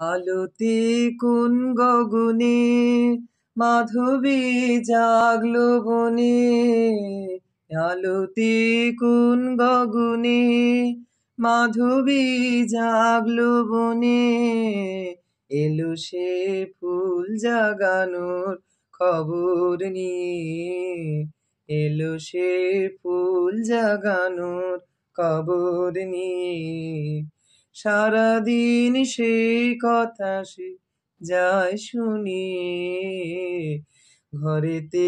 আলোতে কোন গগনে মাধবী জাগলো বনে, আলোতে কোন গগনে মাধবী জাগলো বনে, এলো সে ফুল জাগানোর খবর নিয়ে, এলো সে ফুল জাগানোর খবর নিয়ে। সারাদিন সেই কথা সে যায় শুনিয়ে, ঘরেতে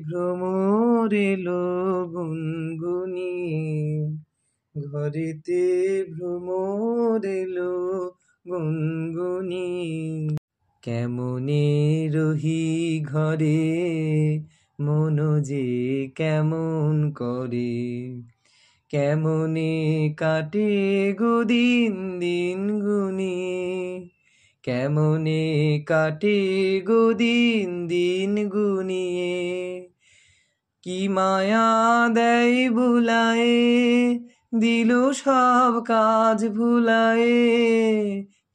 ভ্রমর এলো গুনগুনিয়ে, ঘরেতে ভ্রমর এলো গুনগুনিয়ে। কেমনে রহি ঘরে মন যে কেমন করে, কেমনে কাটে গো দিন দিন গুনিয়ে, কেমনে কাটে গো দিন দিন গুনিয়ে। কি মায়া দেয় বুলায়ে দিল সব কাজ ভুলায়ে,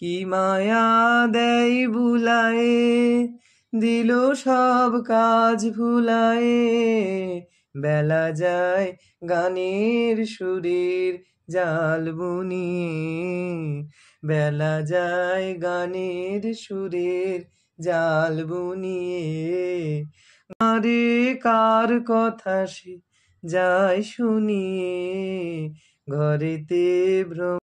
কি মায়া দেয় বুলায়ে দিল সব কাজ ভুলায়ে। বেলা যায় গানের সুরের জাল বুনিয়ে, বেলা যায় গানের সুরের জাল বুনিয়ে। আরে কার কথা সে যায় শুনিয়ে, ঘরেতে ভ্রমর